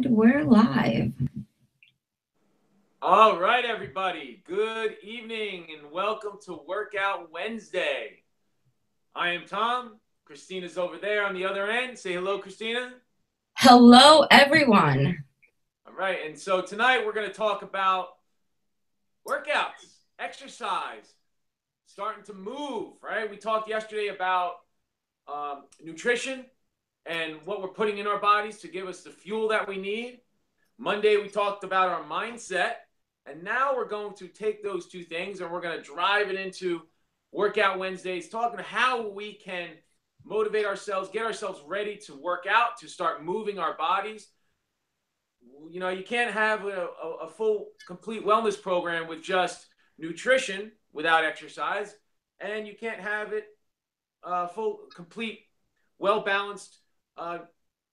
And we're live. All right, everybody. Good evening and welcome to Workout Wednesday. I am Tom. Christina's over there on the other end. Say hello, Cristina. Hello, everyone. All right, and so tonight we're going to talk about workouts, exercise, starting to move, right? We talked yesterday about nutrition and what we're putting in our bodies to give us the fuel that we need. Monday, we talked about our mindset. And now we're going to take those two things and we're going to drive it into Workout Wednesdays, talking how we can motivate ourselves, get ourselves ready to work out, to start moving our bodies. You know, you can't have a full, complete wellness program with just nutrition without exercise. And you can't have it full, complete, well-balanced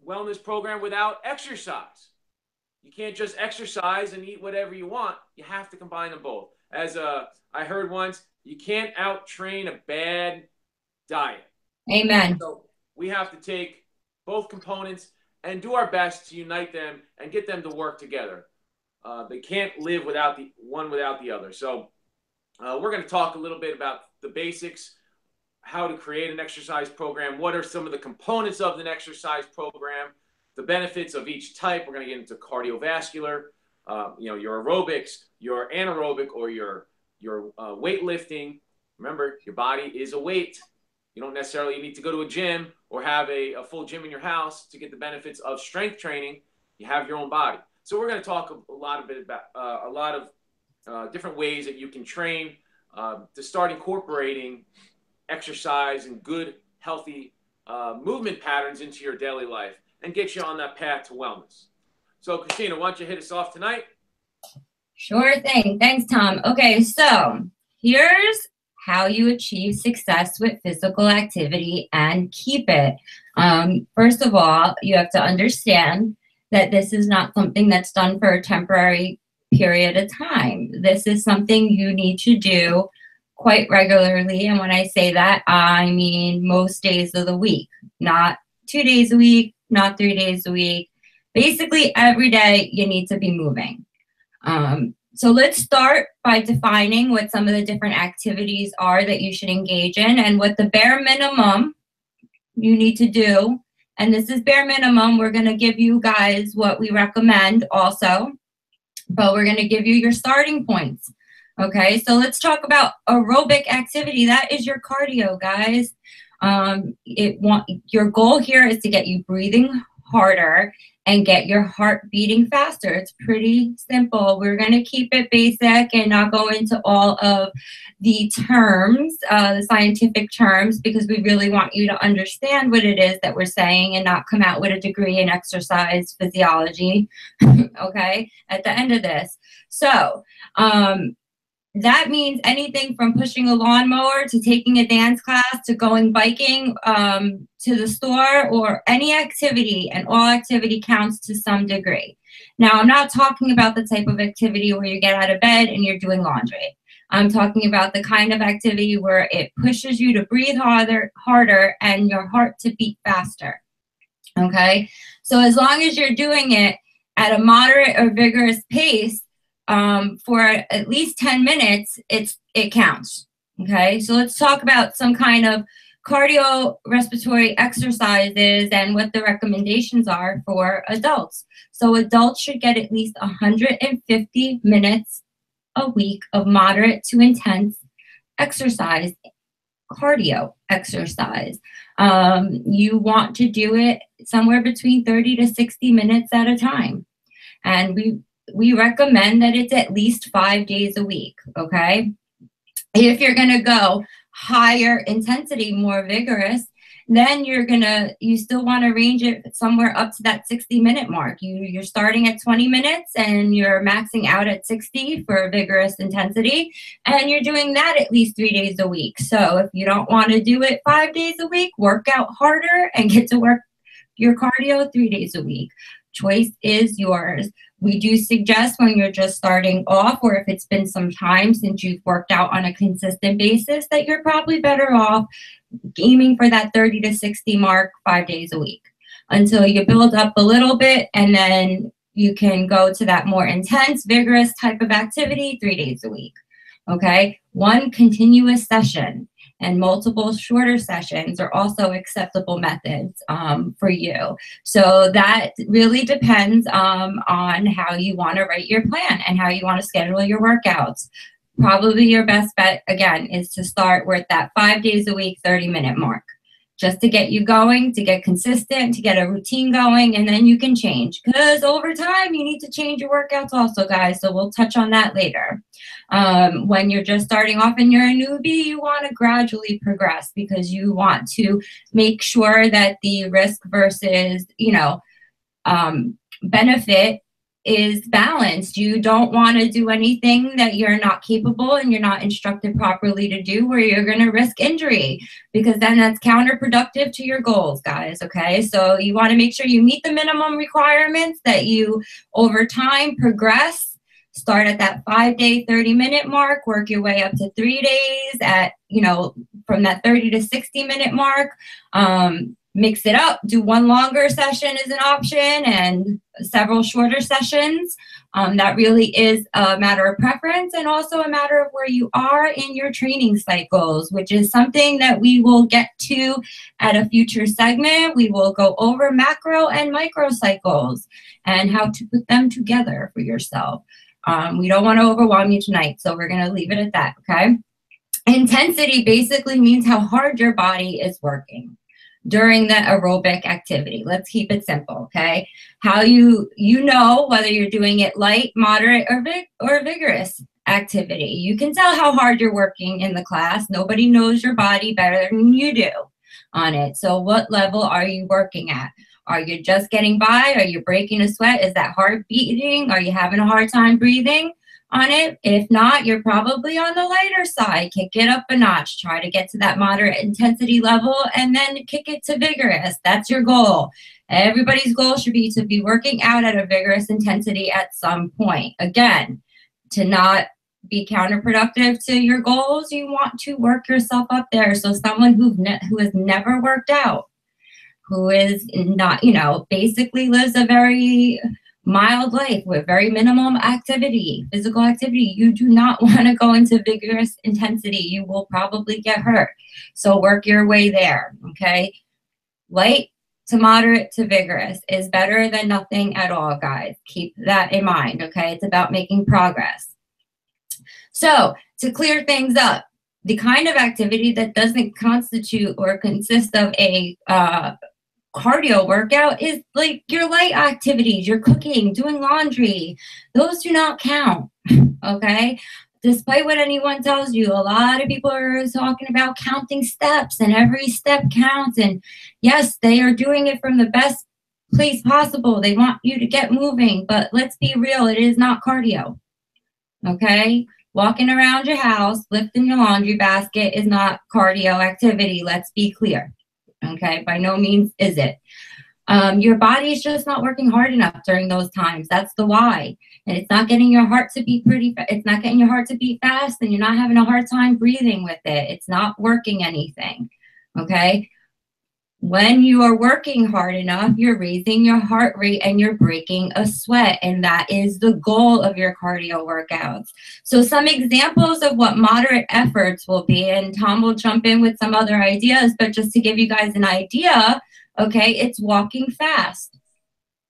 wellness program without exercise. You can't just exercise and eat whatever you want. You have to combine them both. As I heard once, you can't out-train a bad diet. Amen. So we have to take both components and do our best to unite them and get them to work together. They can't live without the one without the other. So we're going to talk a little bit about the basics, how to create an exercise program, what are some of the components of an exercise program, the benefits of each type. We're going to get into cardiovascular, your aerobics, your anaerobic, or your weightlifting. Remember, your body is a weight. You don't necessarily need to go to a gym or have a full gym in your house to get the benefits of strength training. You have your own body. So we're going to talk a lot of different ways that you can train to start incorporating exercise and good, healthy movement patterns into your daily life and get you on that path to wellness. So, Cristina, why don't you hit us off tonight? Sure thing. Thanks, Tom. Okay, so here's how you achieve success with physical activity and keep it. First of all, you have to understand that this is not something that's done for a temporary period of time. This is something you need to do quite regularly. And when I say that, I mean most days of the week, not 2 days a week, not 3 days a week. Basically, every day you need to be moving. So let's start by defining what some of the different activities are that you should engage in and what the bare minimum you need to do. And this is bare minimum. We're going to give you guys what we recommend also, but we're going to give you your starting points. Okay, so let's talk about aerobic activity. That is your cardio, guys. Your goal here is to get you breathing harder and get your heart beating faster. It's pretty simple. We're going to keep it basic and not go into all of the terms, the scientific terms, because we really want you to understand what it is that we're saying and not come out with a degree in exercise physiology, okay, at the end of this. So, that means anything from pushing a lawnmower to taking a dance class to going biking to the store, or any activity, and all activity counts to some degree. Now, I'm not talking about the type of activity where you get out of bed and you're doing laundry. I'm talking about the kind of activity where it pushes you to breathe harder and your heart to beat faster. Okay? So as long as you're doing it at a moderate or vigorous pace, for at least 10 minutes, it counts. Okay, so let's talk about some kind of cardiorespiratory exercises and what the recommendations are for adults. So adults should get at least 150 minutes a week of moderate to intense exercise, cardio exercise. You want to do it somewhere between 30 to 60 minutes at a time. And we recommend that it's at least 5 days a week, okay? If you're going to go higher intensity, more vigorous, then you still want to range it somewhere up to that 60-minute mark. You're starting at 20 minutes and you're maxing out at 60 for vigorous intensity, and you're doing that at least 3 days a week. So if you don't want to do it 5 days a week, work out harder and get to work your cardio 3 days a week. Choice is yours. We do suggest when you're just starting off, or if it's been some time since you've worked out on a consistent basis, that you're probably better off aiming for that 30 to 60 mark 5 days a week until you build up a little bit, and then you can go to that more intense, vigorous type of activity 3 days a week. Okay, one continuous session and multiple shorter sessions are also acceptable methods for you. So that really depends on how you want to write your plan and how you want to schedule your workouts. Probably your best bet, again, is to start with that 5 days a week, 30-minute mark, just to get you going, to get consistent, to get a routine going, and then you can change. Because over time, you need to change your workouts also, guys. So we'll touch on that later. When you're just starting off and you're a newbie, you want to gradually progress because you want to make sure that the risk versus, benefit is balanced. You don't want to do anything that you're not capable and you're not instructed properly to do where you're going to risk injury, because then that's counterproductive to your goals, guys. Okay, so you want to make sure you meet the minimum requirements, that you over time progress. Start at that 5-day 30-minute mark, work your way up to 3 days at, from that 30 to 60-minute mark. Mix it up, do one longer session is an option and several shorter sessions. That really is a matter of preference and also a matter of where you are in your training cycles, which is something that we will get to at a future segment. We will go over macro and micro cycles and how to put them together for yourself. We don't want to overwhelm you tonight, so we're going to leave it at that, okay? Intensity basically means how hard your body is working during the aerobic activity. Let's keep it simple, okay? How you know whether you're doing it light, moderate, or vigorous activity. You can tell how hard you're working in the class. Nobody knows your body better than you do on it. So what level are you working at? Are you just getting by? Are you breaking a sweat? Is that heart beating? Are you having a hard time breathing on it? If not, you're probably on the lighter side. Kick it up a notch. Try to get to that moderate intensity level and then kick it to vigorous. That's your goal. Everybody's goal should be to be working out at a vigorous intensity at some point. Again, to not be counterproductive to your goals, you want to work yourself up there. So someone who has never worked out, who is not, basically lives a very mild life with very minimum activity, physical activity, you do not want to go into vigorous intensity. You will probably get hurt. So work your way there, okay? Light to moderate to vigorous is better than nothing at all, guys. Keep that in mind, okay? It's about making progress. So to clear things up, the kind of activity that doesn't constitute or consist of a cardio workout is like your light activities, your cooking, doing laundry. Those do not count, okay? Despite what anyone tells you, a lot of people are talking about counting steps and every step counts. And yes, they are doing it from the best place possible. They want you to get moving, but let's be real, it is not cardio, okay? Walking around your house, lifting your laundry basket is not cardio activity. Let's be clear. Okay, by no means is it. Your body is just not working hard enough during those times. That's the why. And it's not getting your heart to beat it's not getting your heart to beat fast, and you're not having a hard time breathing with it. It's not working anything. Okay. When you are working hard enough, you're raising your heart rate and you're breaking a sweat. And that is the goal of your cardio workouts. So some examples of what moderate efforts will be, and Tom will jump in with some other ideas, but just to give you guys an idea, okay, it's walking fast.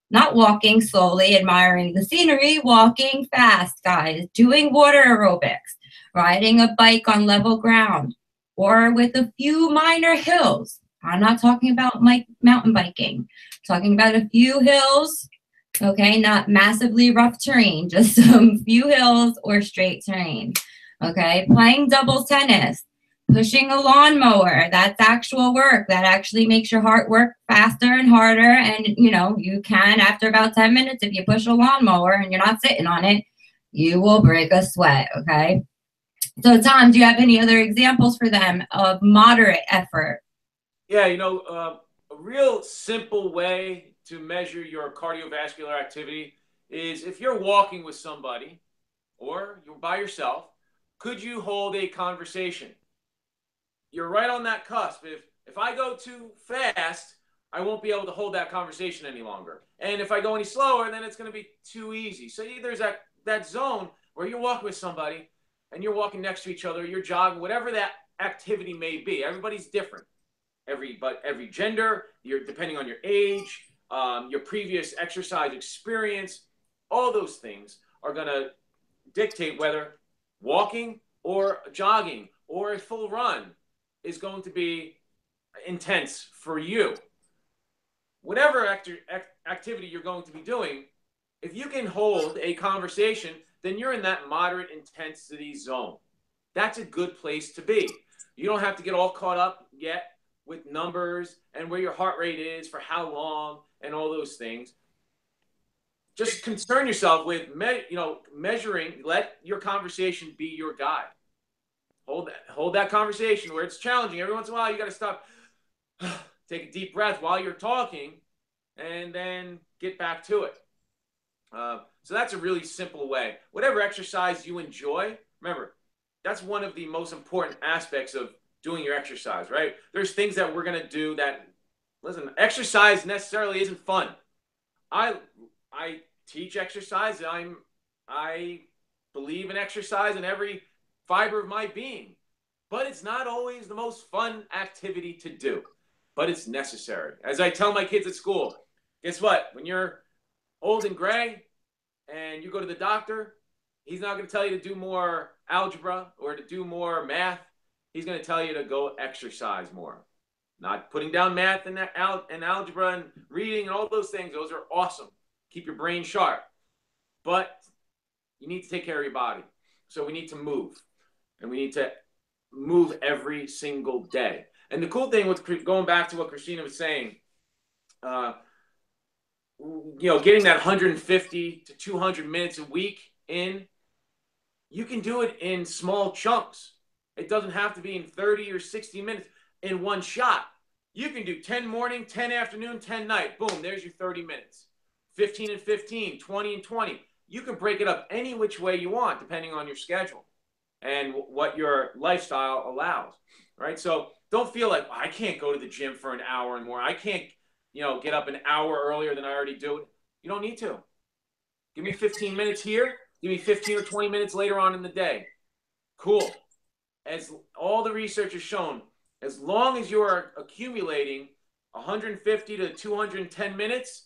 Not walking slowly, admiring the scenery, walking fast, guys. Doing water aerobics, riding a bike on level ground, or with a few minor hills. I'm not talking about mountain biking. I'm talking about a few hills, okay, not massively rough terrain, just some few hills or straight terrain, okay? Playing doubles tennis, pushing a lawnmower, that's actual work. That actually makes your heart work faster and harder. And, you can, after about 10 minutes, if you push a lawnmower and you're not sitting on it, you will break a sweat, okay? So, Tom, do you have any other examples for them of moderate effort? Yeah, a real simple way to measure your cardiovascular activity is if you're walking with somebody or you're by yourself, could you hold a conversation? You're right on that cusp. If I go too fast, I won't be able to hold that conversation any longer. And if I go any slower, then it's going to be too easy. So there's that zone where you're walking with somebody and you're walking next to each other, you're jogging, whatever that activity may be. Everybody's different. Every gender, depending on your age, your previous exercise experience, all those things are going to dictate whether walking or jogging or a full run is going to be intense for you. Whatever activity you're going to be doing, if you can hold a conversation, then you're in that moderate intensity zone. That's a good place to be. You don't have to get all caught up yet with numbers and where your heart rate is for how long and all those things. Just concern yourself with measuring. Let your conversation be your guide. Hold that conversation where it's challenging. Every once in a while, you got to stop, take a deep breath while you're talking, and then get back to it. So that's a really simple way. Whatever exercise you enjoy, remember, that's one of the most important aspects of doing your exercise, right? There's things that we're going to do that, listen, exercise necessarily isn't fun. I teach exercise. I believe in exercise in every fiber of my being, but it's not always the most fun activity to do, but it's necessary. As I tell my kids at school, guess what? When you're old and gray and you go to the doctor, he's not going to tell you to do more algebra or to do more math. He's going to tell you to go exercise more. Not putting down math and algebra and reading and all those things. Those are awesome. Keep your brain sharp. But you need to take care of your body. So we need to move. And we need to move every single day. And the cool thing with going back to what Cristina was saying, getting that 150 to 200 minutes a week in, you can do it in small chunks. It doesn't have to be in 30 or 60 minutes in one shot. You can do 10 morning, 10 afternoon, 10 night. Boom, there's your 30 minutes. 15 and 15, 20 and 20. You can break it up any which way you want, depending on your schedule and what your lifestyle allows, right? So don't feel like, I can't go to the gym for an hour and more. I can't, get up an hour earlier than I already do. You don't need to. Give me 15 minutes here. Give me 15 or 20 minutes later on in the day. Cool. As all the research has shown, as long as you are accumulating 150 to 210 minutes,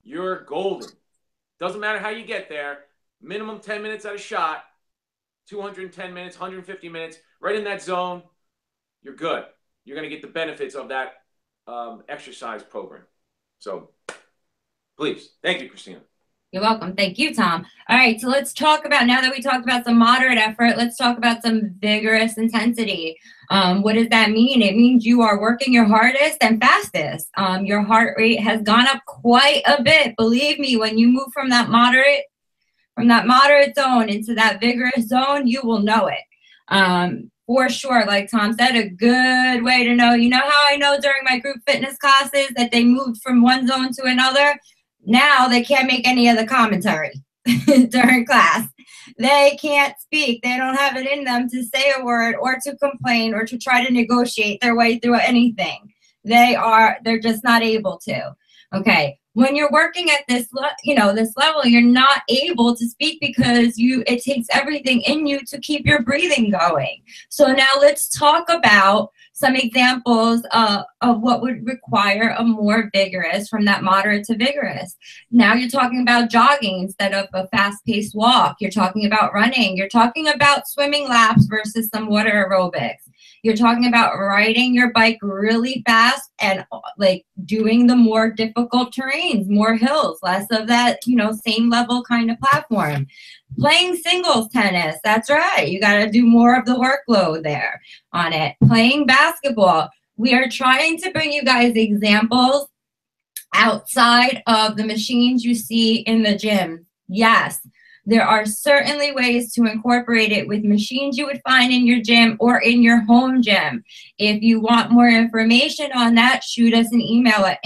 you're golden. Doesn't matter how you get there. Minimum 10 minutes at a shot, 210 minutes, 150 minutes, right in that zone, you're good. You're going to get the benefits of that exercise program. So please, thank you, Cristina. You're welcome. Thank you, Tom. All right, so let's talk about, now that we talked about some moderate effort, let's talk about some vigorous intensity. What does that mean? It means you are working your hardest and fastest. Your heart rate has gone up quite a bit. Believe me, when you move from that moderate zone into that vigorous zone, you will know it. For sure, like Tom said, a good way to know. You know how I know during my group fitness classes that they moved from one zone to another? Now they can't make any of the commentary during class. They can't speak. They don't have it in them to say a word or to complain or to try to negotiate their way through anything. They're just not able to. Okay. When you're working at this level, you're not able to speak because it takes everything in you to keep your breathing going. So now let's talk about some examples of what would require a more vigorous, from that moderate to vigorous. Now you're talking about jogging instead of a fast-paced walk. You're talking about running. You're talking about swimming laps versus some water aerobics. You're talking about riding your bike really fast and like doing the more difficult terrains, more hills, less of that, same level kind of platform. Playing singles tennis, that's right. You got to do more of the workload there on it. Playing basketball. We are trying to bring you guys examples outside of the machines you see in the gym. Yes, there are certainly ways to incorporate it with machines you would find in your gym or in your home gym. If you want more information on that, shoot us an email at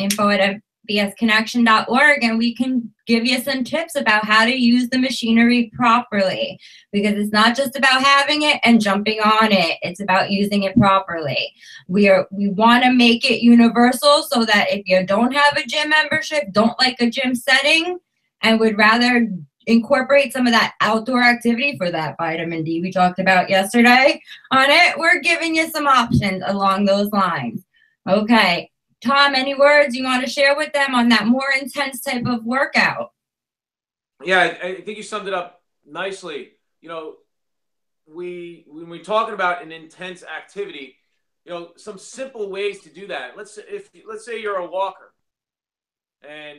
bsconnection.org, and we can give you some tips about how to use the machinery properly, because it's not just about having it and jumping on it. It's about using it properly. We want to make it universal, so that if you don't have a gym membership, don't like a gym setting, and would rather incorporate some of that outdoor activity for that vitamin D we talked about yesterday on it, we're giving you some options along those lines. Okay. Tom, any words you want to share with them on that more intense type of workout? Yeah, I think you summed it up nicely. You know, when we're talking about an intense activity, you know, some simple ways to do that. Let's say you're a walker, and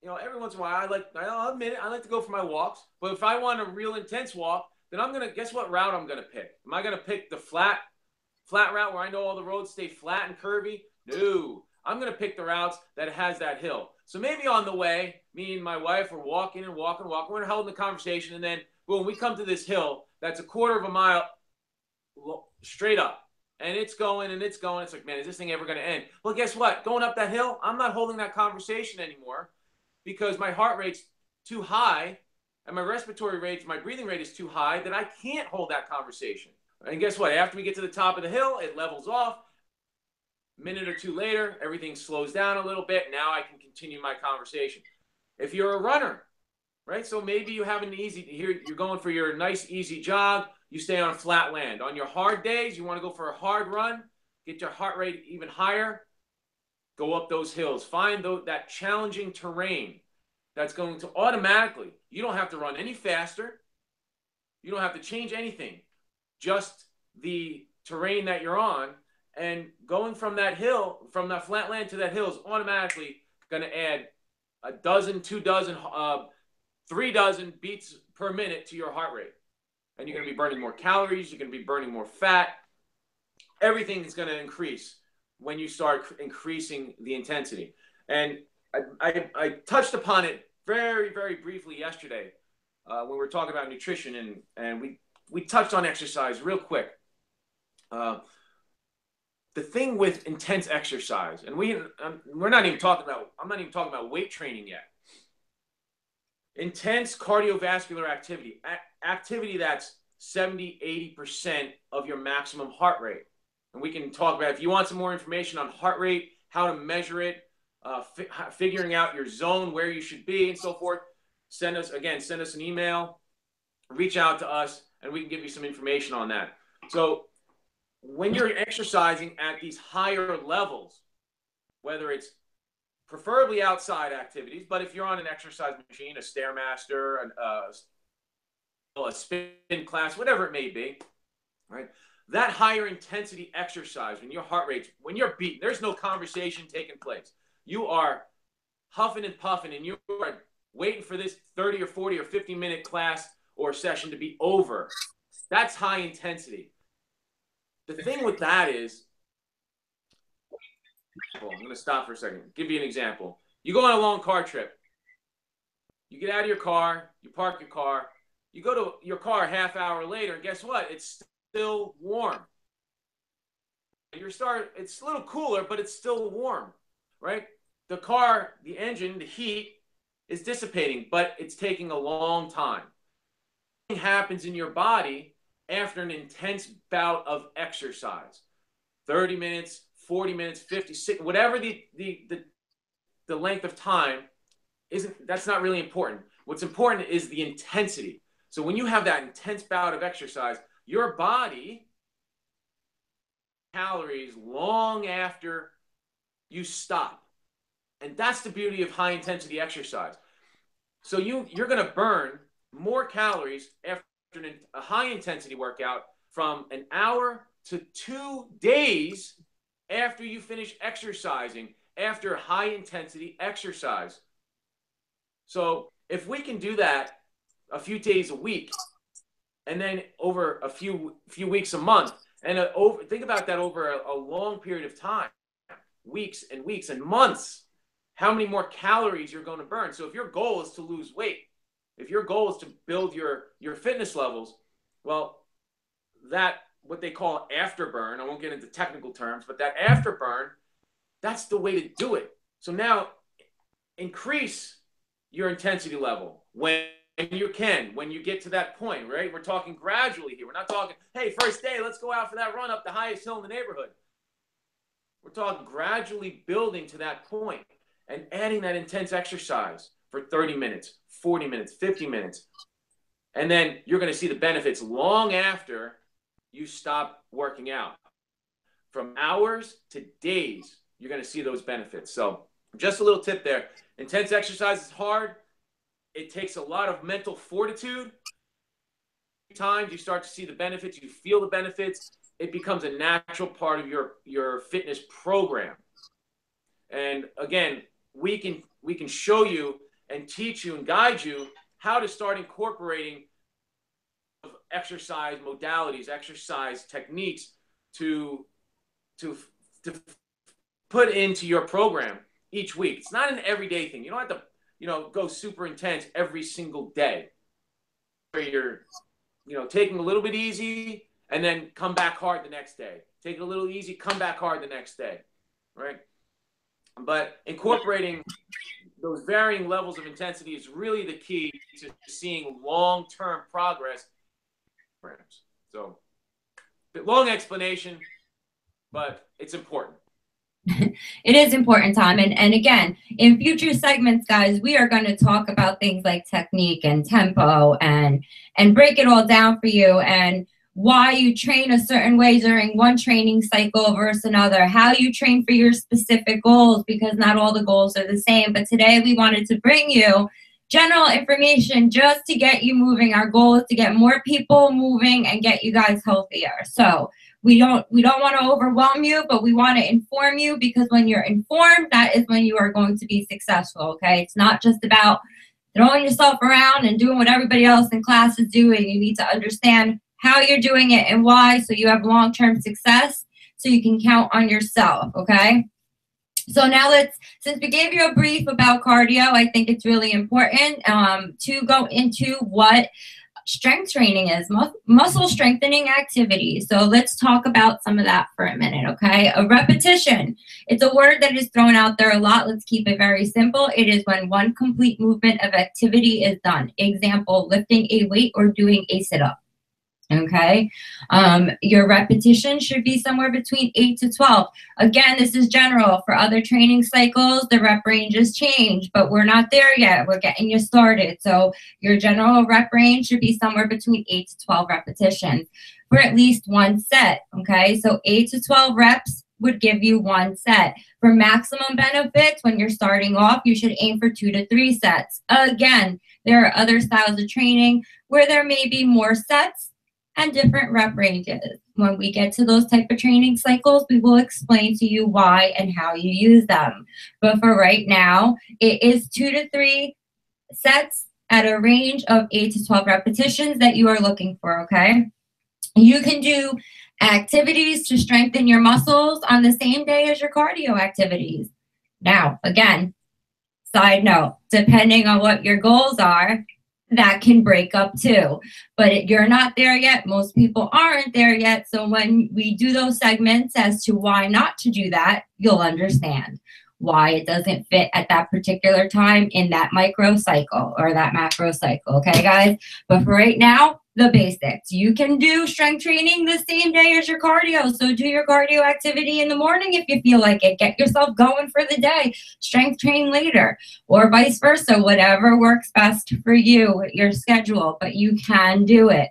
you know, every once in a while I'll admit it, I like to go for my walks. But if I want a real intense walk, then I'm gonna guess what route I'm gonna pick. Am I gonna pick the flat route where I know all the roads stay flat and curvy? No, I'm going to pick the routes that has that hill. So maybe on the way, me and my wife are walking. We're holding the conversation, and then boom, we come to this hill that's a quarter of a mile straight up, and it's going and it's going. It's like, man, is this thing ever going to end? Well, guess what? Going up that hill, I'm not holding that conversation anymore, because my heart rate's too high, and my breathing rate is too high, that I can't hold that conversation. And guess what? After we get to the top of the hill, it levels off. A minute or two later, everything slows down a little bit. Now I can continue my conversation. If you're a runner, right? So maybe you have you're going for your nice, easy jog. You stay on flat land. On your hard days, you want to go for a hard run, get your heart rate even higher, go up those hills. Find that challenging terrain that's going to automatically, you don't have to run any faster. You don't have to change anything. Just the terrain that you're on, and going from that hill, from that flat land to that hill, is automatically going to add a dozen, 2 dozen, 3 dozen beats per minute to your heart rate. And you're going to be burning more calories. You're going to be burning more fat. Everything is going to increase when you start increasing the intensity. And I touched upon it very, very briefly yesterday when we were talking about nutrition, and we touched on exercise real quick. The thing with intense exercise, and I'm not even talking about weight training yet. Intense cardiovascular activity that's 70-80% of your maximum heart rate. And we can talk about, if you want some more information on heart rate, how to measure it, figuring out your zone, where you should be, and so forth, send us an email, reach out to us, and we can give you some information on that. So when you're exercising at these higher levels, whether it's preferably outside activities, but if you're on an exercise machine, a Stairmaster, a spin class, whatever it may be, right? That higher intensity exercise, when you're beaten, there's no conversation taking place. You are huffing and puffing, and you are waiting for this 30 or 40 or 50-minute class or session to be over. That's high intensity. The thing with that is, I'm going to stop for a second. Give you an example. You go on a long car trip. You get out of your car, you park your car, you go to your car a half hour later, and guess what? It's still warm. It's a little cooler, but it's still warm, right? The car, the engine, the heat is dissipating, but it's taking a long time. Something happens in your body after an intense bout of exercise. 30 minutes, 40 minutes, 50, whatever the length of time, that's not really important. What's important is the intensity. So when you have that intense bout of exercise, your body calories long after you stop. And that's the beauty of high intensity exercise. So you're going to burn more calories after a high intensity workout from an hour to 2 days after you finish exercising, after high intensity exercise. So if we can do that a few days a week, and then over a few weeks a month, and think about that over a long period of time, weeks and weeks and months, how many more calories you're going to burn. So if your goal is to lose weight, if your goal is to build your fitness levels, well, that what they call afterburn, I won't get into technical terms, but that afterburn, that's the way to do it. So now increase your intensity level when you can, when you get to that point, right? We're talking gradually here. We're not talking, hey, first day, let's go out for that run up the highest hill in the neighborhood. We're talking gradually building to that point and adding that intense exercise for 30 minutes, 40 minutes, 50 minutes. And then you're going to see the benefits long after you stop working out. From hours to days, you're going to see those benefits. So just a little tip there. Intense exercise is hard. It takes a lot of mental fortitude. Times you start to see the benefits, you feel the benefits, it becomes a natural part of your fitness program. And again, we can show you and teach you and guide you how to start incorporating exercise modalities, exercise techniques to put into your program each week. It's not an everyday thing. You don't have to, go super intense every single day. Where you're, taking a little bit easy and then come back hard the next day. Take it a little easy, come back hard the next day, right? But incorporating those varying levels of intensity is really the key to seeing long-term progress. So, long explanation, but it's important. It is important, Tom. And again, in future segments, guys, we are going to talk about things like technique and tempo and break it all down for you, and why you train a certain way during one training cycle versus another, how you train for your specific goals, because not all the goals are the same. But today we wanted to bring you general information just to get you moving. Our goal is to get more people moving and get you guys healthier. So we don't want to overwhelm you, but we want to inform you, because when you're informed, that is when you are going to be successful, okay? It's not just about throwing yourself around and doing what everybody else in class is doing. You need to understand how you're doing it and why, so you have long-term success, so you can count on yourself, okay? So now since we gave you a brief about cardio, I think it's really important to go into what strength training is, muscle strengthening activities. So let's talk about some of that for a minute, okay? A repetition. It's a word that is thrown out there a lot. Let's keep it very simple. It is when one complete movement of activity is done. Example, lifting a weight or doing a sit-up. Okay, your repetition should be somewhere between 8 to 12. Again, this is general. For other training cycles, the rep ranges change, but we're not there yet. We're getting you started. So your general rep range should be somewhere between 8 to 12 repetitions for at least one set. Okay, so 8 to 12 reps would give you one set. For maximum benefits, when you're starting off, you should aim for 2 to 3 sets. Again, there are other styles of training where there may be more sets and different rep ranges. When we get to those type of training cycles, we will explain to you why and how you use them. But for right now, it is 2 to 3 sets at a range of 8 to 12 repetitions that you are looking for, okay? You can do activities to strengthen your muscles on the same day as your cardio activities. Now, again, side note, depending on what your goals are, that can break up too. But you're not there yet. Most people aren't there yet. So when we do those segments as to why not to do that, you'll understand why it doesn't fit at that particular time in that micro cycle or that macro cycle. Okay, guys? But for right now, the basics. You can do strength training the same day as your cardio. So do your cardio activity in the morning if you feel like it. Get yourself going for the day. Strength train later, or vice versa, whatever works best for you, your schedule, but you can do it.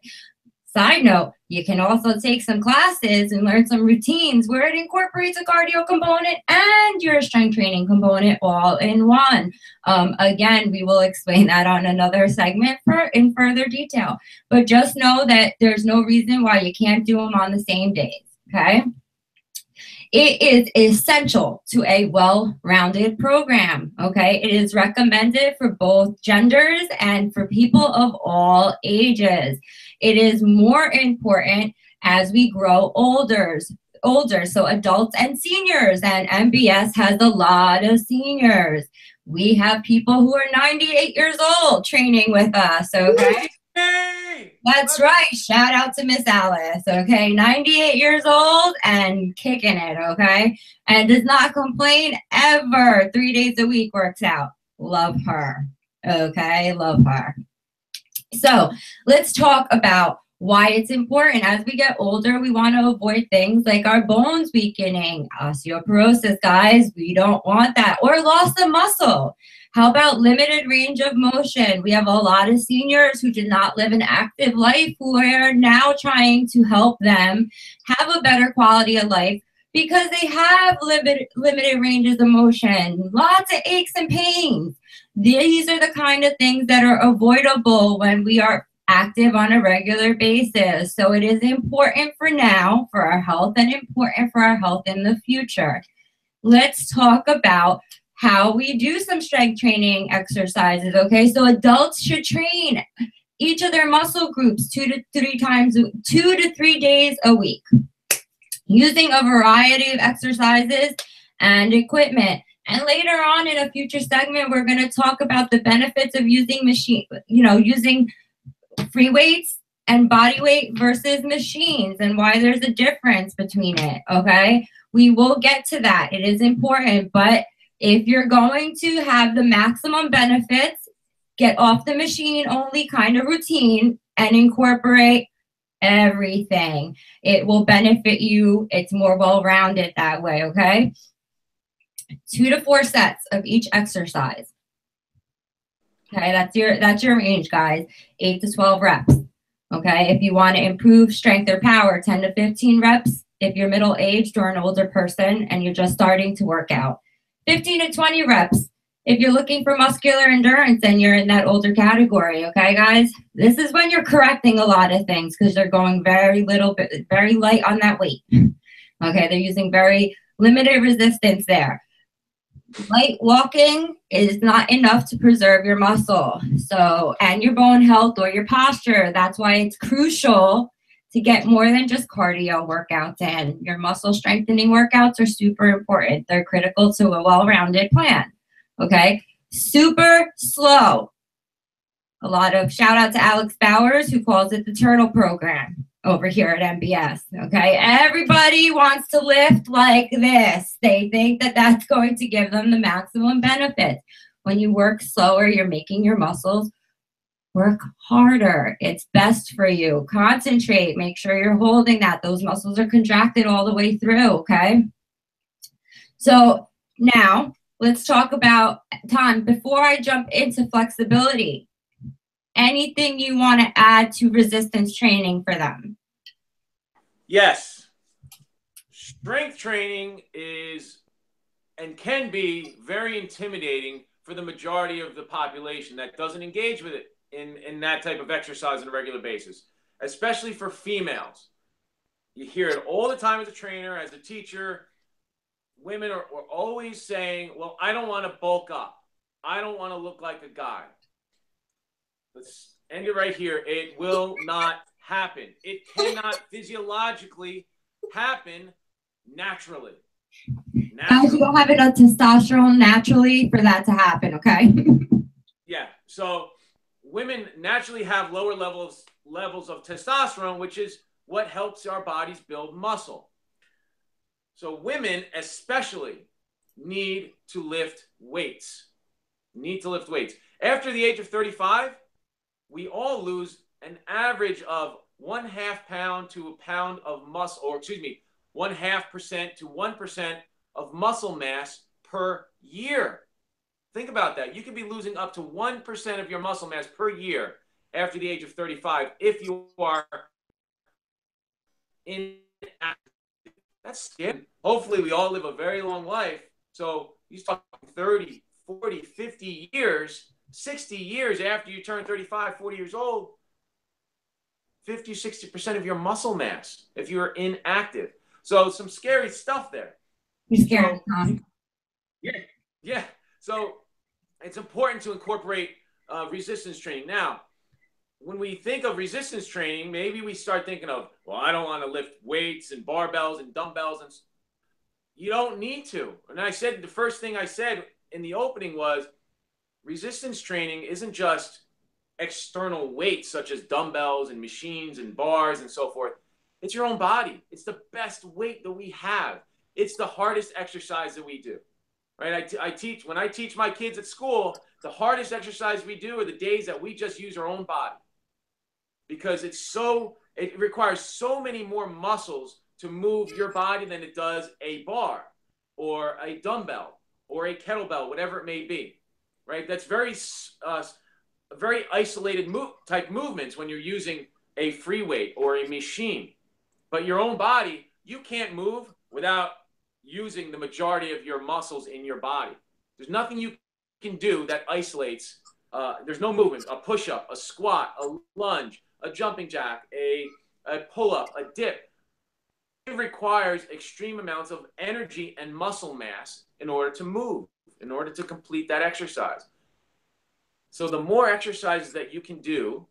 Side note, you can also take some classes and learn some routines where it incorporates a cardio component and your strength training component all in one. Again, we will explain that on another segment in further detail. But just know that there's no reason why you can't do them on the same days, okay? It is essential to a well-rounded program, okay? It is recommended for both genders and for people of all ages. It is more important as we grow older, so adults and seniors, and MBS has a lot of seniors. We have people who are 98 years old training with us, okay? That's right. Shout out to Miss Alice. Okay. 98 years old and kicking it. Okay. And does not complain ever. 3 days a week works out. Love her. Okay. Love her. So let's talk about why it's important. As we get older, we want to avoid things like our bones weakening, osteoporosis, guys. We don't want that. Or loss of muscle. How about limited range of motion? We have a lot of seniors who did not live an active life who are now trying to help them have a better quality of life because they have limited ranges of motion, lots of aches and pains. These are the kind of things that are avoidable when we are active on a regular basis. So it is important for now for our health and important for our health in the future. Let's talk about how we do some strength training exercises, okay? So adults should train each of their muscle groups 2 to 3 days a week using a variety of exercises and equipment. And later on in a future segment, we're going to talk about the benefits of using using free weights and body weight versus machines and why there's a difference between it, okay? We will get to that. It is important, but if you're going to have the maximum benefits, get off the machine only kind of routine and incorporate everything. It will benefit you. It's more well-rounded that way, okay? 2 to 4 sets of each exercise. Okay, that's your range, guys. 8 to 12 reps. Okay, if you want to improve strength or power, 10 to 15 reps if you're middle-aged or an older person and you're just starting to work out. 15 to 20 reps if you're looking for muscular endurance and you're in that older category, okay, guys? This is when you're correcting a lot of things because they're going very light on that weight. Okay, they're using very limited resistance there. Light walking is not enough to preserve your muscle, and your bone health or your posture. That's why it's crucial to get more than just cardio workouts in. Your muscle strengthening workouts are super important. They're critical to a well-rounded plan, okay? Super slow. A lot of shout out to Alex Bowers, who calls it the turtle program over here at MBS, okay? Everybody wants to lift like this. They think that that's going to give them the maximum benefit. When you work slower, you're making your muscles work harder. It's best for you. Concentrate. Make sure you're holding that. Those muscles are contracted all the way through, okay? So now let's talk about, Tom, before I jump into flexibility, anything you want to add to resistance training for them? Yes. Strength training is and can be very intimidating for the majority of the population that doesn't engage with it in that type of exercise on a regular basis, especially for females. You hear it all the time as a trainer, as a teacher. Women are always saying, well, I don't want to bulk up. I don't want to look like a guy. Let's end it right here. It will not happen. It cannot physiologically happen naturally. Guys, you don't have enough testosterone naturally for that to happen, okay? Yeah. So women naturally have lower levels of testosterone, which is what helps our bodies build muscle. So women especially need to lift weights. After the age of 35, we all lose an average of 0.5 pound to a pound of muscle, or excuse me, 0.5% to 1% of muscle mass per year. Think about that. You could be losing up to 1% of your muscle mass per year after the age of 35 if you are inactive. That's scary. Hopefully, we all live a very long life. So you talk 30, 40, 50 years, 60 years after you turn 35, 40 years old, 50, 60% of your muscle mass if you're inactive. So some scary stuff there. You're scared, Tom. Yeah. So it's important to incorporate resistance training. Now, when we think of resistance training, maybe we start thinking of, well, I don't want to lift weights and barbells and dumbbells. And you don't need to. And I said, the first thing I said in the opening was resistance training isn't just external weights such as dumbbells and machines and bars and so forth. It's your own body. It's the best weight that we have. It's the hardest exercise that we do, right? When I teach my kids at school, the hardest exercise we do are the days that we just use our own body, because it requires so many more muscles to move your body than it does a bar or a dumbbell or a kettlebell, whatever it may be, right? That's very isolated type movements when you're using a free weight or a machine. But your own body, you can't move without using the majority of your muscles in your body. There's nothing you can do that isolates. There's no movement. A push-up, a squat, a lunge, a jumping jack, a pull-up, a dip. It requires extreme amounts of energy and muscle mass in order to move, in order to complete that exercise. So the more exercises that you can do,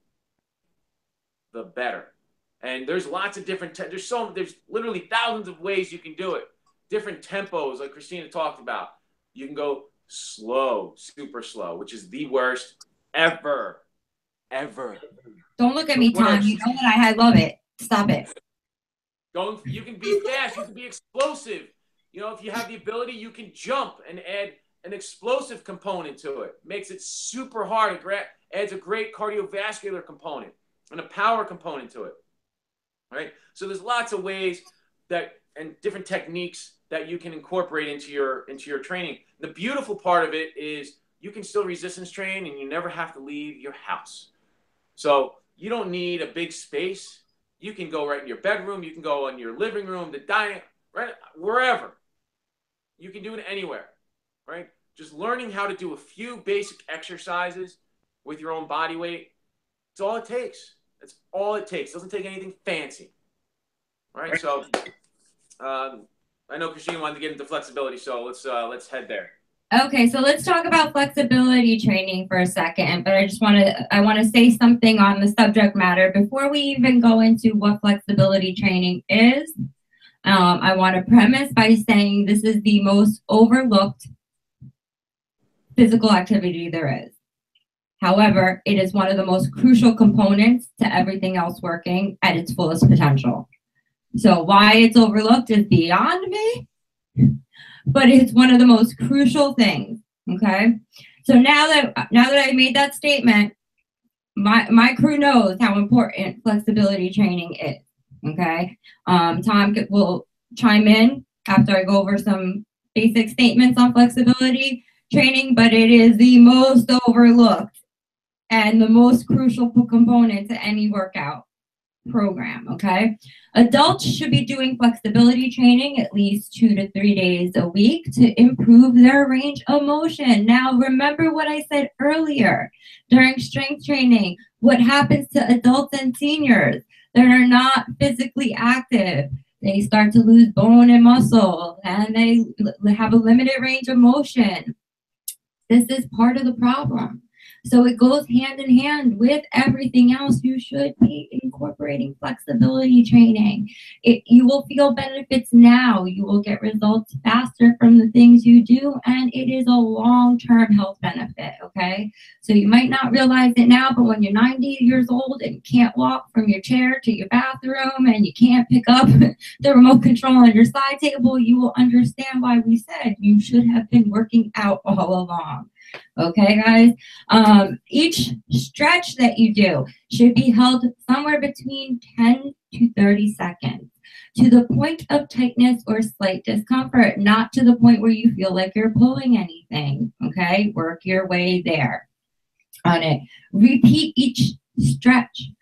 the better. And there's lots of different, there's literally thousands of ways you can do it. Different tempos, like Cristina talked about. You can go slow, super slow, which is the worst ever. Don't look at me, Tom. You know that I love it. Stop it. You can be fast. You can be explosive. You know, if you have the ability, you can jump and add an explosive component to it. Makes it super hard. It adds a great cardiovascular component and a power component to it. Right? So there's lots of ways and different techniques that you can incorporate into your training. The beautiful part of it is you can still resistance train and you never have to leave your house. So you don't need a big space. You can go right in your bedroom. You can go in your living room, the dining, right? Wherever. You can do it anywhere, right? Just learning how to do a few basic exercises with your own body weight. It's all it takes. That's all it takes. It doesn't take anything fancy. All right. So I know Cristina wanted to get into flexibility, so let's head there. Okay, so let's talk about flexibility training for a second, but I want to say something on the subject matter before we even go into what flexibility training is. I want to premise by saying this is the most overlooked physical activity there is. However, it is one of the most crucial components to everything else working at its fullest potential. So why it's overlooked is beyond me, but it's one of the most crucial things, okay? So now that I made that statement, my crew knows how important flexibility training is, okay? Tom will chime in after I go over some basic statements on flexibility training, but it is the most overlooked and the most crucial component to any workout program, okay? Adults should be doing flexibility training at least 2 to 3 days a week to improve their range of motion. Now, remember what I said earlier during strength training, what happens to adults and seniors that are not physically active? They start to lose bone and muscle, and they have a limited range of motion. This is part of the problem. So it goes hand in hand with everything else. You should be incorporating flexibility training. You will feel benefits now. You will get results faster from the things you do, and it is a long-term health benefit, okay? So you might not realize it now, but when you're 90 years old and can't walk from your chair to your bathroom and you can't pick up the remote control on your side table, you will understand why we said you should have been working out all along. Okay, guys, each stretch that you do should be held somewhere between 10 to 30 seconds to the point of tightness or slight discomfort, not to the point where you feel like you're pulling anything. Okay, work your way there on it. Repeat each stretch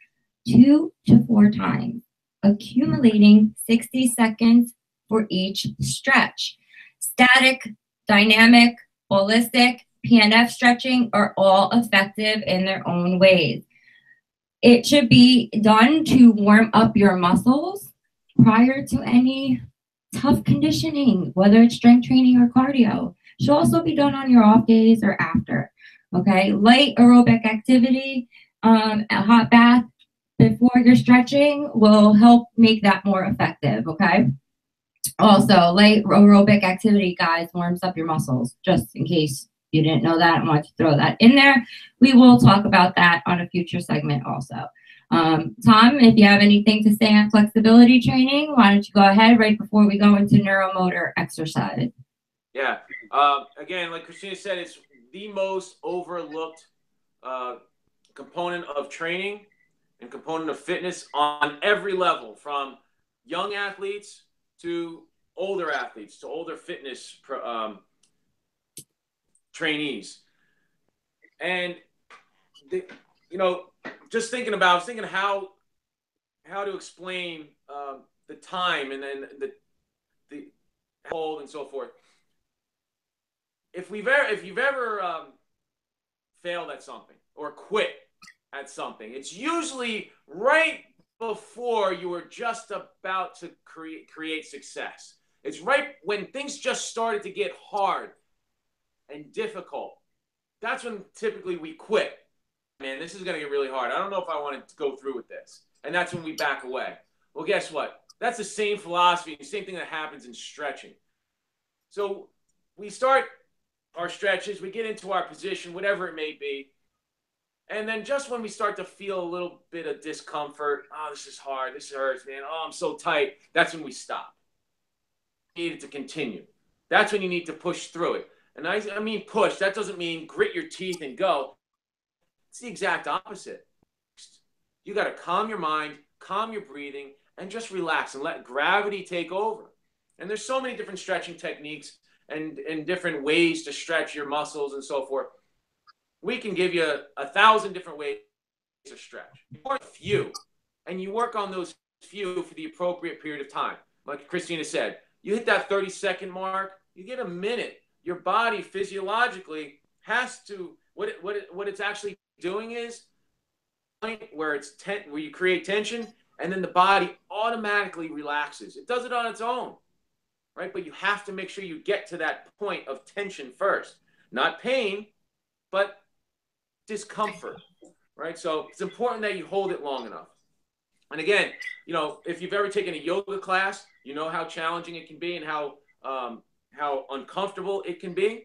2 to 4 times, accumulating 60 seconds for each stretch. Static, dynamic, holistic, PNF stretching are all effective in their own ways. It should be done to warm up your muscles prior to any tough conditioning, whether it's strength training or cardio. It should also be done on your off days or after. Okay, light aerobic activity, a hot bath before your stretching will help make that more effective. Okay. Also, light aerobic activity, guys, warms up your muscles, just in case you didn't know that, I want to throw that in there. We will talk about that on a future segment also. Tom, if you have anything to say on flexibility training, why don't you go ahead right before we go into neuromotor exercise? Yeah. Again, like Cristina said, it's the most overlooked component of training and component of fitness on every level, from young athletes to older athletes to older fitness trainees. And just thinking about, I was thinking how to explain the time and then the hold and so forth. If you've ever failed at something or quit at something, it's usually right before you were just about to create success. It's right when things just started to get hard and difficult. That's when typically we quit. Man, this is going to get really hard. I don't know if I want to go through with this. And that's when we back away. Well, guess what? That's the same philosophy, the same thing that happens in stretching. So we start our stretches, we get into our position, whatever it may be. And then just when we start to feel a little bit of discomfort, oh, this is hard, this hurts, man, oh, I'm so tight, that's when we stop. You need it to continue. That's when you need to push through it. And I mean push, that doesn't mean grit your teeth and go. It's the exact opposite. You got to calm your mind, calm your breathing, and just relax and let gravity take over. And there's so many different stretching techniques and different ways to stretch your muscles and so forth. We can give you 1,000 different ways to stretch. You work a few, and you work on those few for the appropriate period of time. Like Cristina said, you hit that 30-second mark, you get a minute. Your body physiologically has to, what it's actually doing is where you create tension, and then the body automatically relaxes. It does it on its own, right? But you have to make sure you get to that point of tension first. Not pain, but discomfort, right? So it's important that you hold it long enough. And again, if you've ever taken a yoga class, you know how challenging it can be and how uncomfortable it can be.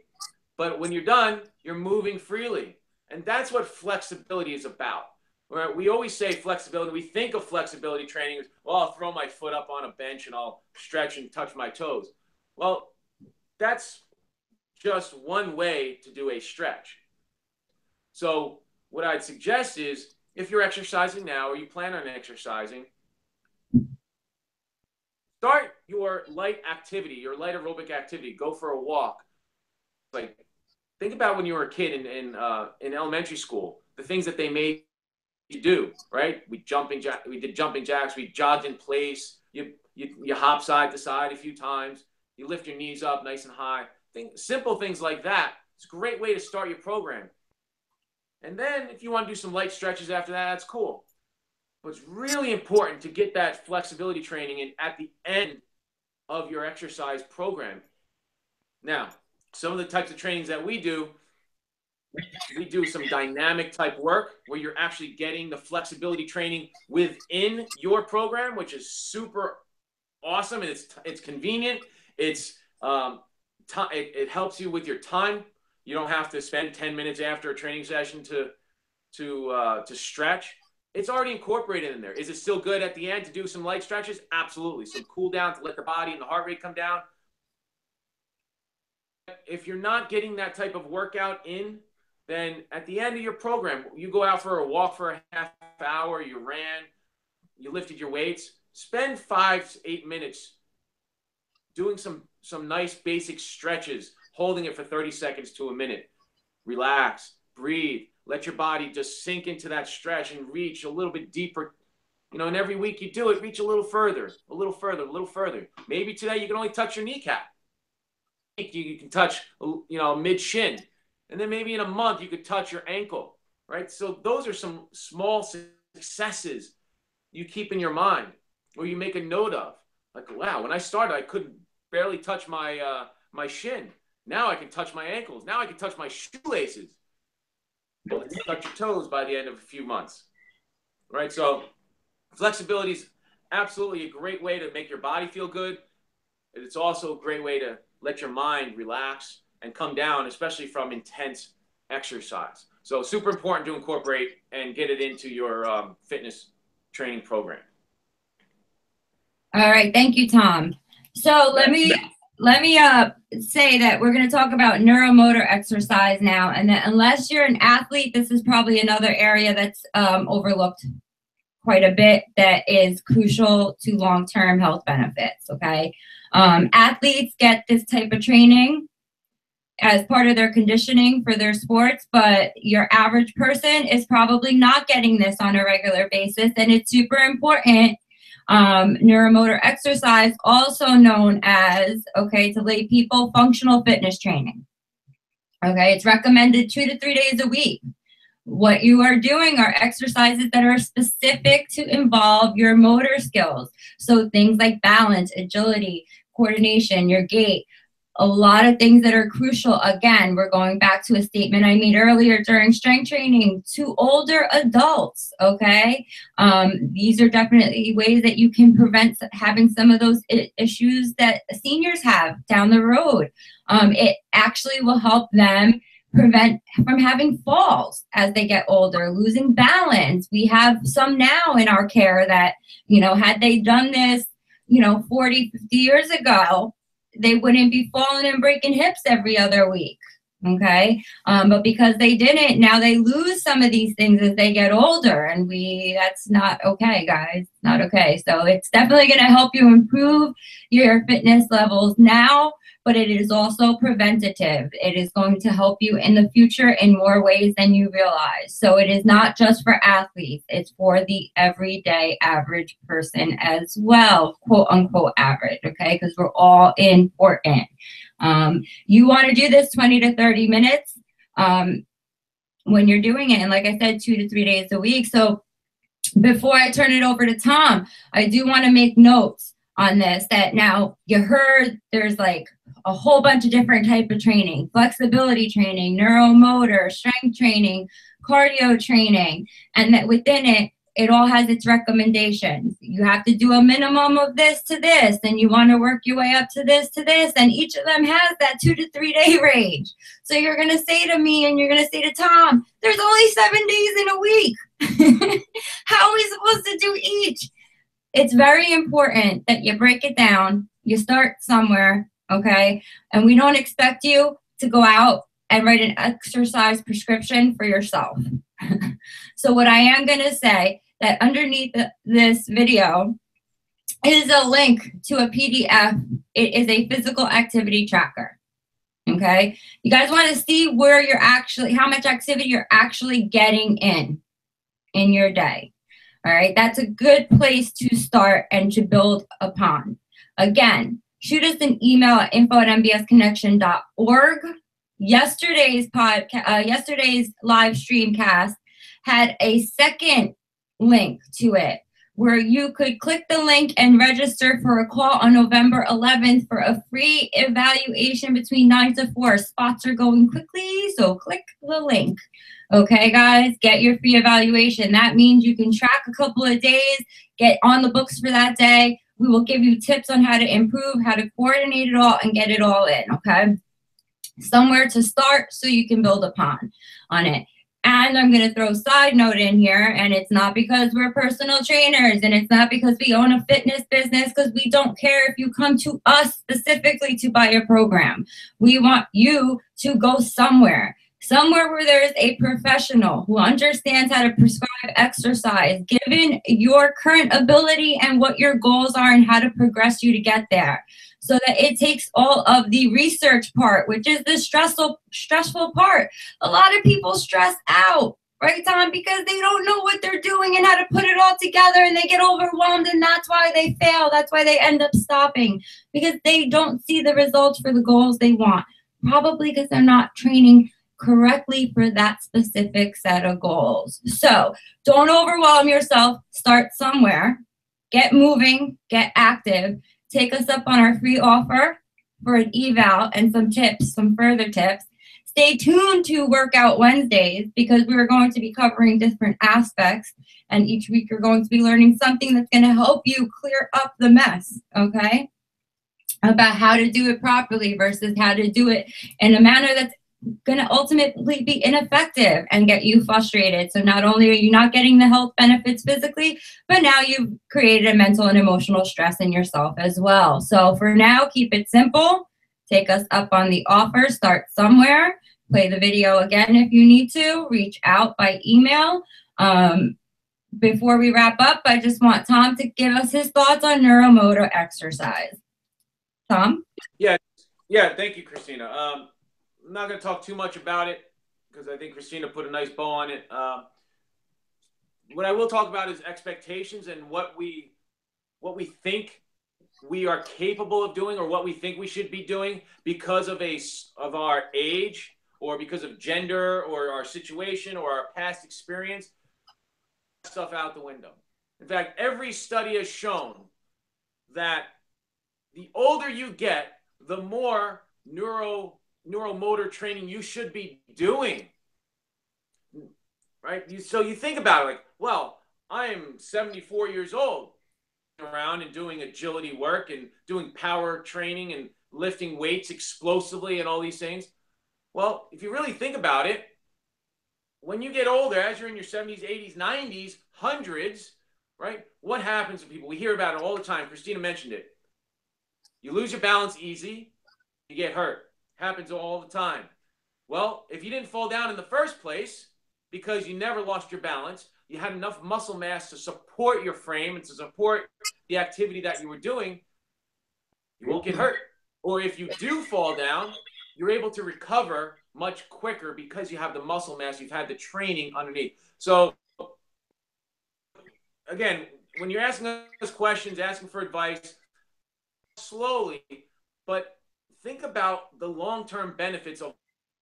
But when you're done, you're moving freely. And that's what flexibility is about. Right? We always say flexibility. We think of flexibility training as, well, I'll throw my foot up on a bench and I'll stretch and touch my toes. Well, that's just one way to do a stretch. So what I'd suggest is, if you're exercising now or you plan on exercising, start your light activity, your light aerobic activity. Go for a walk. Like, think about when you were a kid in elementary school, the things that they made you do, right? We did jumping jacks, we jogged in place, you hop side to side a few times, you lift your knees up nice and high. Simple things like that. It's a great way to start your program. And then if you want to do some light stretches after that, that's cool. But it's really important to get that flexibility training in at the end of your exercise program. Now, some of the types of trainings that we do some dynamic type work where you're actually getting the flexibility training within your program, which is super awesome, and it's convenient. It helps you with your time. You don't have to spend 10 minutes after a training session to stretch. It's already incorporated in there. Is it still good at the end to do some light stretches? Absolutely. Some cool down to let the body and the heart rate come down. If you're not getting that type of workout in, then at the end of your program, you go out for a walk for a half hour, you ran, you lifted your weights, spend 5 to 8 minutes doing some nice basic stretches, holding it for 30 seconds to a minute. Relax, breathe, let your body just sink into that stretch and reach a little bit deeper. And every week you do it, reach a little further, a little further, a little further. Maybe today you can only touch your kneecap. You can touch, mid-shin. And then maybe in a month you could touch your ankle, right? So those are some small successes you keep in your mind or you make a note of. Like, wow, when I started, I couldn't barely touch my shin. Now I can touch my ankles. Now I can touch my shoelaces. Well, touch your toes by the end of a few months, right? So flexibility is absolutely a great way to make your body feel good. It's also a great way to let your mind relax and come down, especially from intense exercise. So super important to incorporate and get it into your fitness training program. All right, thank you, Tom. So let me say that we're going to talk about neuromotor exercise now, and that unless you're an athlete, this is probably another area that's overlooked quite a bit that is crucial to long-term health benefits. Okay, athletes get this type of training as part of their conditioning for their sports, but your average person is probably not getting this on a regular basis, and it's super important. Neuromotor exercise, also known as, okay, to lay people, functional fitness training. Okay, it's recommended 2 to 3 days a week. What you are doing are exercises that are specific to involve your motor skills. So things like balance, agility, coordination, your gait, a lot of things that are crucial. Again, we're going back to a statement I made earlier during strength training to older adults, okay? These are definitely ways that you can prevent having some of those issues that seniors have down the road. It actually will help them prevent from having falls as they get older, losing balance. We have some now in our care that, had they done this, 40, 50 years ago, they wouldn't be falling and breaking hips every other week, okay? But because they didn't, now they lose some of these things as they get older, and that's not okay, guys. Not okay. So it's definitely going to help you improve your fitness levels now, but it is also preventative. It is going to help you in the future in more ways than you realize. So it is not just for athletes, it's for the everyday average person as well, quote unquote average, okay? Because we're all important. You want to do this 20 to 30 minutes when you're doing it. And like I said, 2 to 3 days a week. So before I turn it over to Tom, I do want to make notes on this, that now you heard there's like a whole bunch of different type of training: flexibility training, neuromotor, strength training, cardio training, and that within it all has its recommendations. You have to do a minimum of this to this, and you want to work your way up to this, and each of them has that 2 to 3 day range. So you're going to say to me, and you're going to say to Tom, there's only 7 days in a week. How are we supposed to do each? It's very important that you break it down. You start somewhere, okay? And we don't expect you to go out and write an exercise prescription for yourself. So what I am going to say, that underneath this video is a link to a PDF. It is a physical activity tracker, okay? You guys want to see where you're actually, how much activity you're actually getting in your day. All right, that's a good place to start and to build upon. Again, shoot us an email at info@mbsconnection.org. Yesterday's live stream cast had a second link to it where you could click the link and register for a call on November 11th for a free evaluation between 9 to 4. Spots are going quickly, so click the link. Okay, guys, get your free evaluation. That means you can track a couple of days, get on the books for that day. We will give you tips on how to improve, how to coordinate it all, and get it all in, okay? Somewhere to start so you can build upon on it. And I'm going to throw a side note in here, and it's not because we're personal trainers, and it's not because we own a fitness business, because we don't care if you come to us specifically to buy a program. We want you to go somewhere where there is a professional who understands how to prescribe exercise, given your current ability and what your goals are and how to progress you to get there. So that it takes all of the research part, which is the stressful part. A lot of people stress out, right, Tom? Because they don't know what they're doing and how to put it all together, and they get overwhelmed, and that's why they fail. That's why they end up stopping, because they don't see the results for the goals they want. Probably because they're not training correctly for that specific set of goals. So don't overwhelm yourself. Start somewhere. Get moving. Get active. Take us up on our free offer for an eval and some tips, some further tips. Stay tuned to Workout Wednesdays, because we're going to be covering different aspects, and each week you're going to be learning something that's going to help you clear up the mess, okay? about how to do it properly versus how to do it in a manner that's going to ultimately be ineffective and get you frustrated. So not only are you not getting the health benefits physically, but now you've created a mental and emotional stress in yourself as well. So for now, keep it simple. Take us up on the offer. Start somewhere. Play the video again if you need to. Reach out by email. Before we wrap up, I just want Tom to give us his thoughts on neuromotor exercise. Tom? Yeah, thank you, Christina. I'm not going to talk too much about it because I think Cristina put a nice bow on it. What I will talk about is expectations and what we think we are capable of doing, or what we think we should be doing because of our age, or because of gender, or our situation, or our past experience. Stuff out the window. In fact, every study has shown that the older you get, the more neuromotor training you should be doing, right? So you think about it like, well, I'm 74 years old, around and doing agility work and doing power training and lifting weights explosively and all these things. Well, if you really think about it, when you get older, as you're in your 70s, 80s, 90s, hundreds, right? What happens to people? We hear about it all the time. Cristina mentioned it. You lose your balance easy, you get hurt. Happens all the time. Well, if you didn't fall down in the first place because you never lost your balance, you had enough muscle mass to support your frame and to support the activity that you were doing, you won't get hurt. Or if you do fall down, you're able to recover much quicker because you have the muscle mass, you've had the training underneath. So again, when you're asking us questions, asking for advice, slowly, but think about the long-term benefits of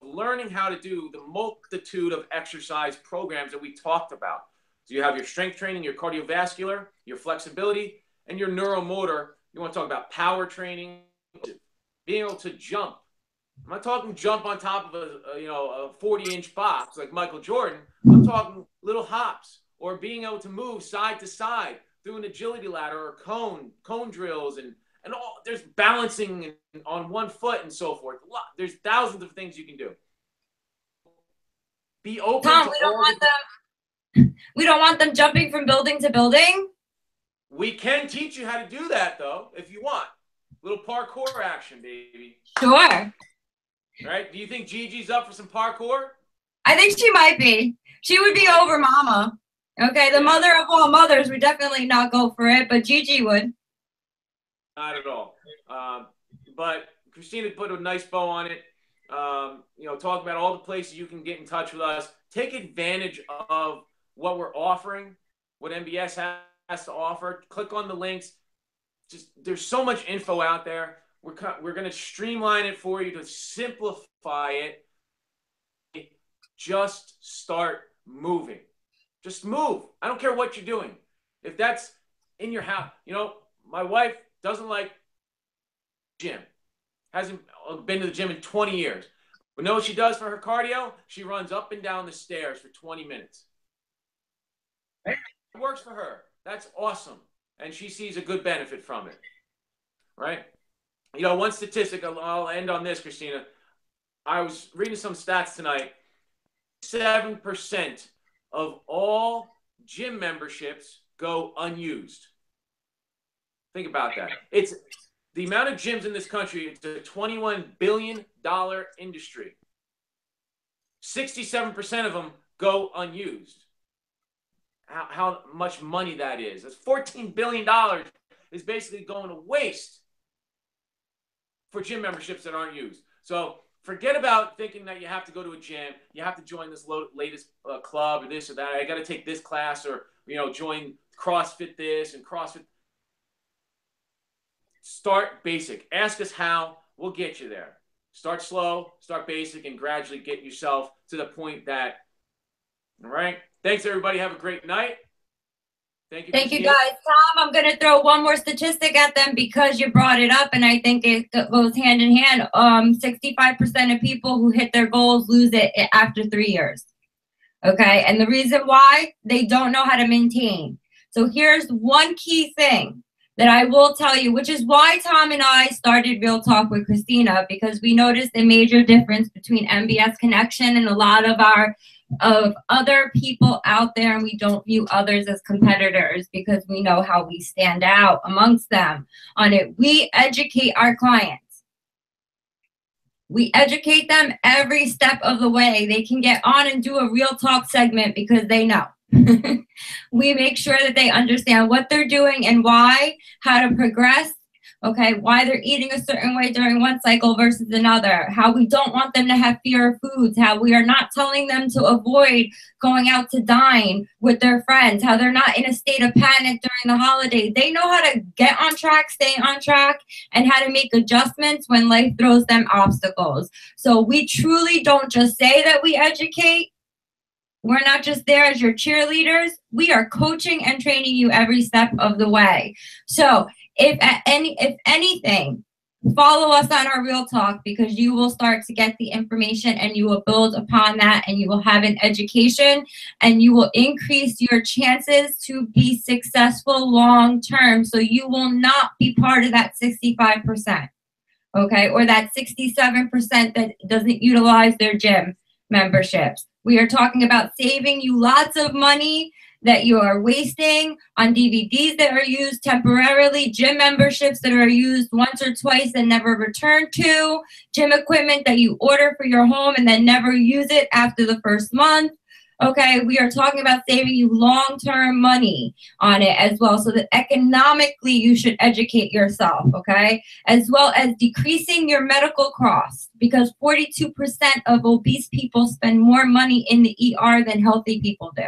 learning how to do the multitude of exercise programs that we talked about. So you have your strength training, your cardiovascular, your flexibility, and your neuromotor. You want to talk about power training, being able to jump. I'm not talking jump on top of a 40-inch box like Michael Jordan. I'm talking little hops, or being able to move side to side through an agility ladder, or cone drills, and all. There's balancing on one foot and so forth. There's thousands of things you can do. Be open Tom, to we don't want them jumping from building to building. We can teach you how to do that, though, if you want. Little parkour action, baby. Sure. Right? Do you think Gigi's up for some parkour? I think she might be. She would be over Mama. Okay, the mother of all mothers would definitely not go for it, but Gigi would. Not at all. But Cristina put a nice bow on it. Talk about all the places you can get in touch with us. Take advantage of what we're offering, what MBS has to offer. Click on the links. There's so much info out there. We're going to streamline it for you to simplify it. Just start moving. Just move. I don't care what you're doing. If that's in your house, my wife doesn't like gym. Hasn't been to the gym in 20 years. But know what she does for her cardio? She runs up and down the stairs for 20 minutes. It works for her. That's awesome. And she sees a good benefit from it. Right? One statistic, I'll end on this, Cristina. I was reading some stats tonight. 7% of all gym memberships go unused. Think about that. It's the amount of gyms in this country. It's a $21 billion industry. 67% of them go unused. How much money that is. That's $14 billion is basically going to waste for gym memberships that aren't used. So forget about thinking that you have to go to a gym. You have to join this latest club or this or that. I got to take this class, or join CrossFit this and CrossFit. Start basic. Ask us how. We'll get you there. Start slow, start basic, and gradually get yourself to the point that, all right? Thanks, everybody. Have a great night. Thank you. Thank you, guys. Tom, I'm going to throw one more statistic at them because you brought it up, and I think it goes hand in hand. 65% of people who hit their goals lose it after 3 years. Okay? And the reason why, they don't know how to maintain. So here's one key thing. that I will tell you, which is why Tom and I started Real Talk with Cristina, because we noticed a major difference between MBS Connection and a lot of other people out there, and we don't view others as competitors because we know how we stand out amongst them on it. We educate our clients. We educate them every step of the way. They can get on and do a Real Talk segment because they know. We make sure that they understand what they're doing and why, how to progress, okay, why they're eating a certain way during one cycle versus another, how we don't want them to have fear of foods, how we are not telling them to avoid going out to dine with their friends, how they're not in a state of panic during the holidays. They know how to get on track, stay on track, and how to make adjustments when life throws them obstacles. So we truly don't just say that we educate. We're not just there as your cheerleaders. We are coaching and training you every step of the way. So if anything, follow us on our Real Talk, because you will start to get the information and you will build upon that, and you will have an education, and you will increase your chances to be successful long term. So you will not be part of that 65%, okay, or that 67% that doesn't utilize their gym memberships. We are talking about saving you lots of money that you are wasting on DVDs that are used temporarily, gym memberships that are used once or twice and never returned to, gym equipment that you order for your home and then never use it after the first month. Okay, we are talking about saving you long-term money on it as well, so that economically you should educate yourself, okay? As well as decreasing your medical costs, because 42% of obese people spend more money in the ER than healthy people do.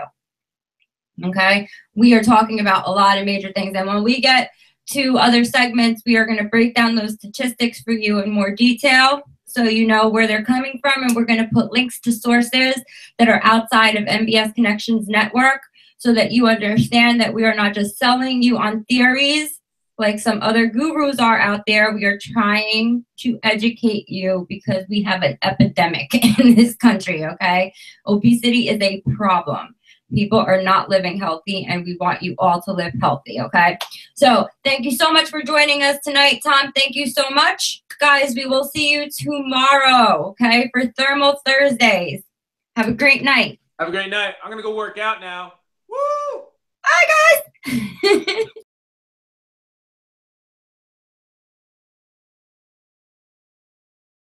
Okay, we are talking about a lot of major things, and when we get to other segments, we are going to break down those statistics for you in more detail, so you know where they're coming from, and we're going to put links to sources that are outside of MBS Connections Network, so that you understand that we are not just selling you on theories like some other gurus are out there. We are trying to educate you because we have an epidemic in this country, okay? Obesity is a problem. People are not living healthy, and we want you all to live healthy, okay? So thank you so much for joining us tonight, Tom. Thank you so much. Guys, we will see you tomorrow, okay, for Thermal Thursdays. Have a great night. Have a great night. I'm going to go work out now. Woo! Bye, guys.